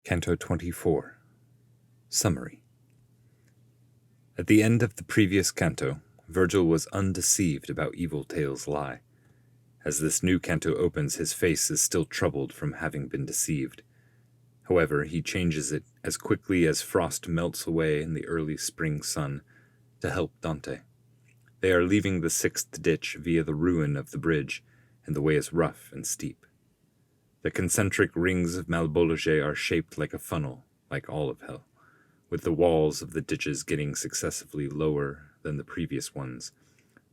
Canto 24. Summary. At the end of the previous canto, Virgil was undeceived about evil tales lie. As this new canto opens, his face is still troubled from having been deceived. However, he changes it as quickly as frost melts away in the early spring sun to help Dante. They are leaving the sixth ditch via the ruin of the bridge, and the way is rough and steep. The concentric rings of Malbolge are shaped like a funnel, like all of hell, with the walls of the ditches getting successively lower than the previous ones,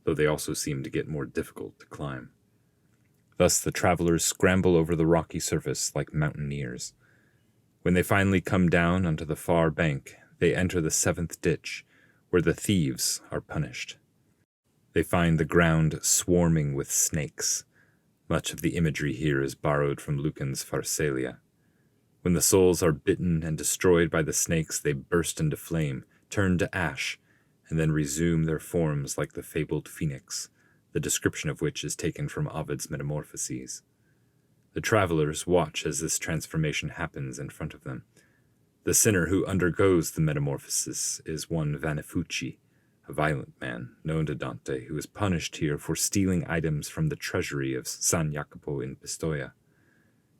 though they also seem to get more difficult to climb. Thus the travelers scramble over the rocky surface like mountaineers. When they finally come down onto the far bank, they enter the seventh ditch, where the thieves are punished. They find the ground swarming with snakes. Much of the imagery here is borrowed from Lucan's Pharsalia. When the souls are bitten and destroyed by the snakes, they burst into flame, turn to ash, and then resume their forms like the fabled phoenix, the description of which is taken from Ovid's Metamorphoses. The travelers watch as this transformation happens in front of them. The sinner who undergoes the metamorphosis is one Vanifucci, a violent man known to Dante, who is punished here for stealing items from the treasury of San Jacopo in Pistoia.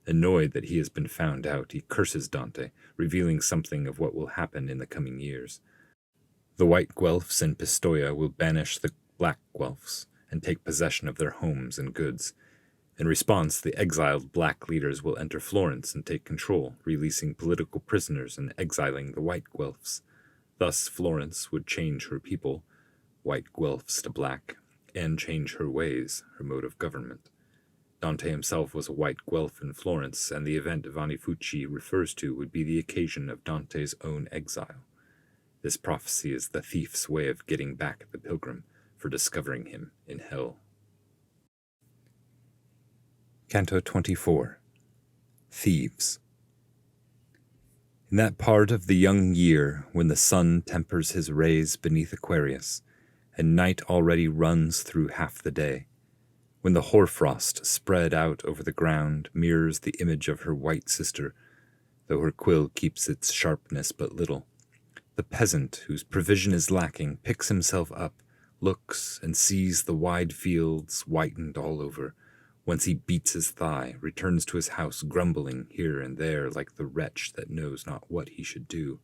Annoyed that he has been found out, he curses Dante, revealing something of what will happen in the coming years. The white Guelphs in Pistoia will banish the black Guelphs and take possession of their homes and goods. In response, the exiled black leaders will enter Florence and take control, releasing political prisoners and exiling the white Guelphs. Thus Florence would change her people, white Guelphs to black, and change her ways, her mode of government. Dante himself was a white Guelph in Florence, and the event Vanifucci refers to would be the occasion of Dante's own exile. This prophecy is the thief's way of getting back at the pilgrim for discovering him in hell. Canto 24. Thieves. In that part of the young year when the sun tempers his rays beneath Aquarius, and night already runs through half the day, when the hoarfrost spread out over the ground mirrors the image of her white sister, though her quill keeps its sharpness but little, the peasant whose provision is lacking picks himself up, looks, and sees the wide fields whitened all over, whence he beats his thigh, returns to his house grumbling here and there like the wretch that knows not what he should do,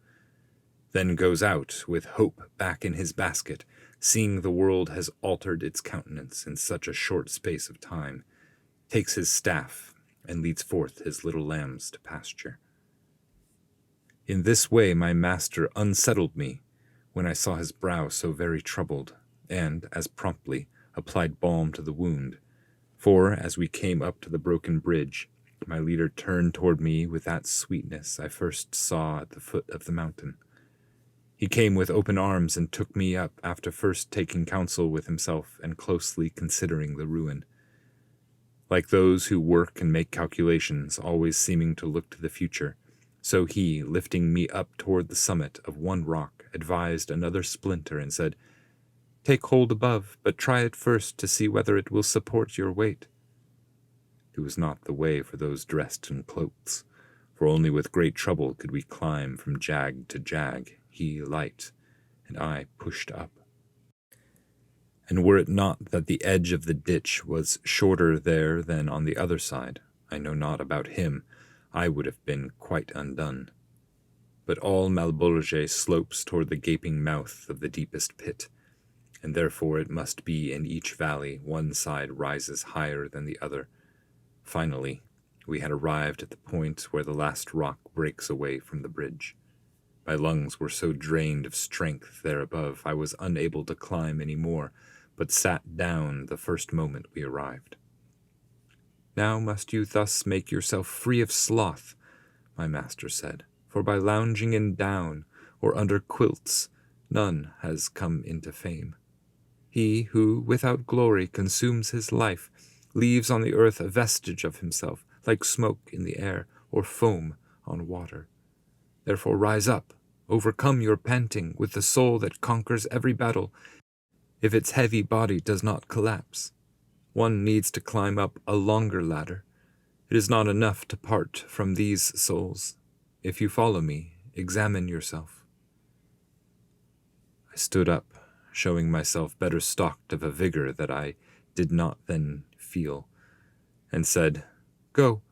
then goes out with hope back in his basket, seeing the world has altered its countenance in such a short space of time, takes his staff, and leads forth his little lambs to pasture. In this way my master unsettled me, when I saw his brow so very troubled, and, as promptly, applied balm to the wound. For, as we came up to the broken bridge, my leader turned toward me with that sweetness I first saw at the foot of the mountain. He came with open arms and took me up after first taking counsel with himself and closely considering the ruin. Like those who work and make calculations, always seeming to look to the future, so he, lifting me up toward the summit of one rock, advised another splinter and said, "Take hold above, but try it first to see whether it will support your weight." It was not the way for those dressed in cloaks, for only with great trouble could we climb from jag to jag, he light, and I pushed up. And were it not that the edge of the ditch was shorter there than on the other side, I know not about him, I would have been quite undone. But all Malbolge slopes toward the gaping mouth of the deepest pit, and therefore it must be in each valley one side rises higher than the other. Finally, we had arrived at the point where the last rock breaks away from the bridge. My lungs were so drained of strength there above, I was unable to climb any more, but sat down the first moment we arrived. "Now must you thus make yourself free of sloth," my master said, "for by lounging in down or under quilts, none has come into fame. He who, without glory, consumes his life, leaves on the earth a vestige of himself, like smoke in the air or foam on water. Therefore rise up, overcome your panting with the soul that conquers every battle, if its heavy body does not collapse. One needs to climb up a longer ladder. It is not enough to part from these souls. If you follow me, examine yourself." I stood up, showing myself better stocked of a vigor that I did not then feel, and said, "Go,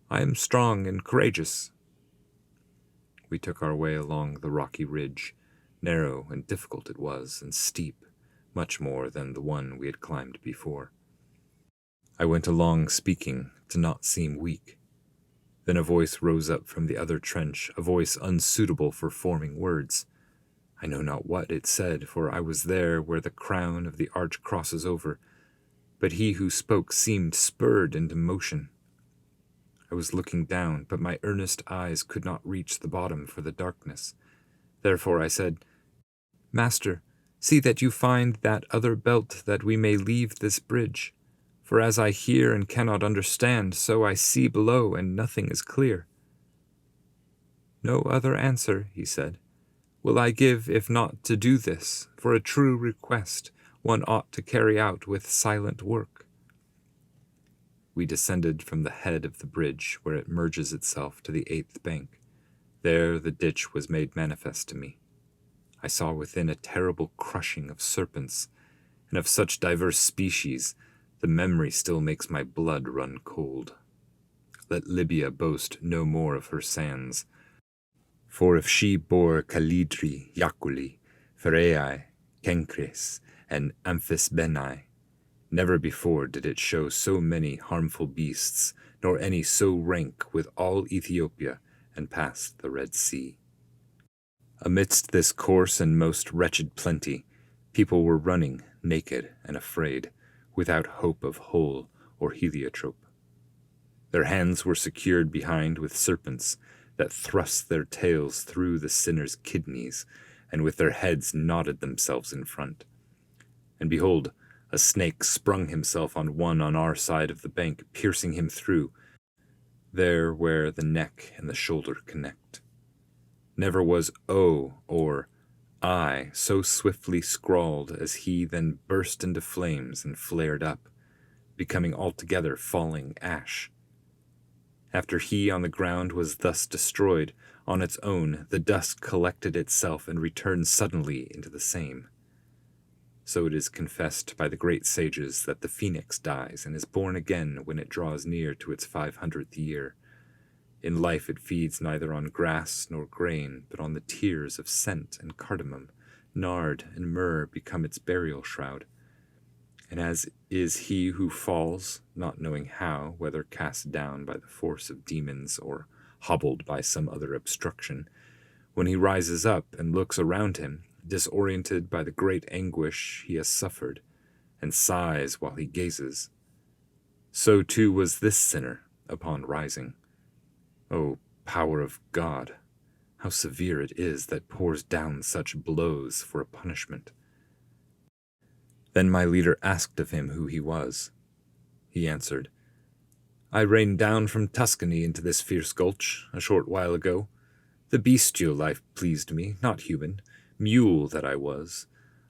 I am strong and courageous." We took our way along the rocky ridge. Narrow and difficult it was, and steep, much more than the one we had climbed before. I went along speaking, to not seem weak. Then a voice rose up from the other trench, a voice unsuitable for forming words. I know not what it said, for I was there where the crown of the arch crosses over, but he who spoke seemed spurred into motion. I was looking down, but my earnest eyes could not reach the bottom for the darkness. Therefore I said, "Master, see that you find that other belt, that we may leave this bridge. For as I hear and cannot understand, so I see below, and nothing is clear." "No other answer," he said, "will I give if not to do this, for a true request one ought to carry out with silent work." We descended from the head of the bridge, where it merges itself to the 8th bank. There the ditch was made manifest to me. I saw within a terrible crushing of serpents, and of such diverse species, the memory still makes my blood run cold. Let Libya boast no more of her sands, for if she bore Calidri, Iaculi, Phereae, Kenkres, and Amphisbenae, never before did it show so many harmful beasts, nor any so rank with all Ethiopia and past the Red Sea. Amidst this coarse and most wretched plenty, people were running, naked and afraid, without hope of hole or heliotrope. Their hands were secured behind with serpents that thrust their tails through the sinner's kidneys, and with their heads knotted themselves in front. And behold, a snake sprung himself on one on our side of the bank, piercing him through, there where the neck and the shoulder connect. Never was O or I so swiftly scrawled as he then burst into flames and flared up, becoming altogether falling ash. After he on the ground was thus destroyed, on its own the dust collected itself and returned suddenly into the same. So it is confessed by the great sages that the phoenix dies and is born again when it draws near to its 500th year. In life it feeds neither on grass nor grain, but on the tears of scent and cardamom. Nard and myrrh become its burial shroud. And as is he who falls, not knowing how, whether cast down by the force of demons or hobbled by some other obstruction, when he rises up and looks around him, disoriented by the great anguish he has suffered, and sighs while he gazes, so too was this sinner upon rising. O power of God, how severe it is that pours down such blows for a punishment. Then my leader asked of him who he was. He answered, "I reined down from Tuscany into this fierce gulch a short while ago. The bestial life pleased me, not human, mule that I was.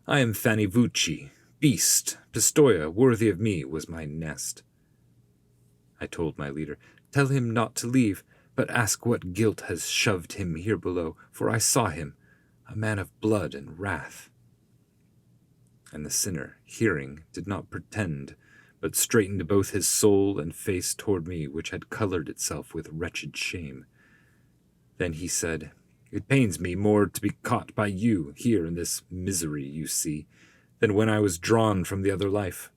I am Fanivucci, beast, Pistoia, worthy of me was my nest." I told my leader, "Tell him not to leave, but ask what guilt has shoved him here below, for I saw him, a man of blood and wrath." And the sinner, hearing, did not pretend, but straightened both his soul and face toward me, which had colored itself with wretched shame. Then he said, "It pains me more to be caught by you, here in this misery you see, than when I was drawn from the other life.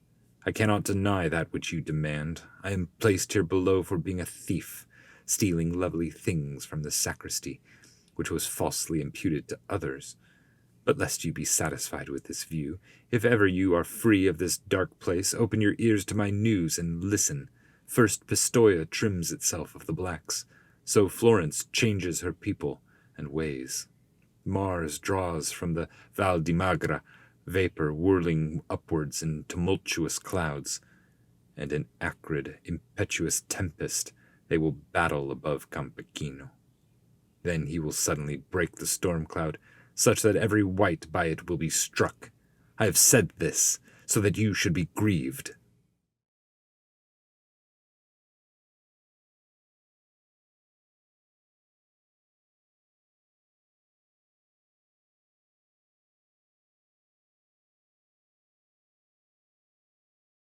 I cannot deny that which you demand. I am placed here below for being a thief, stealing lovely things from the sacristy, which was falsely imputed to others. But lest you be satisfied with this view, if ever you are free of this dark place, open your ears to my news and listen. First Pistoia trims itself of the blacks, so Florence changes her people and ways. Mars draws from the Val di Magra vapor whirling upwards in tumultuous clouds, and in acrid, impetuous tempest they will battle above Campechino. Then he will suddenly break the storm cloud, such that every wight by it will be struck. I have said this, so that you should be grieved.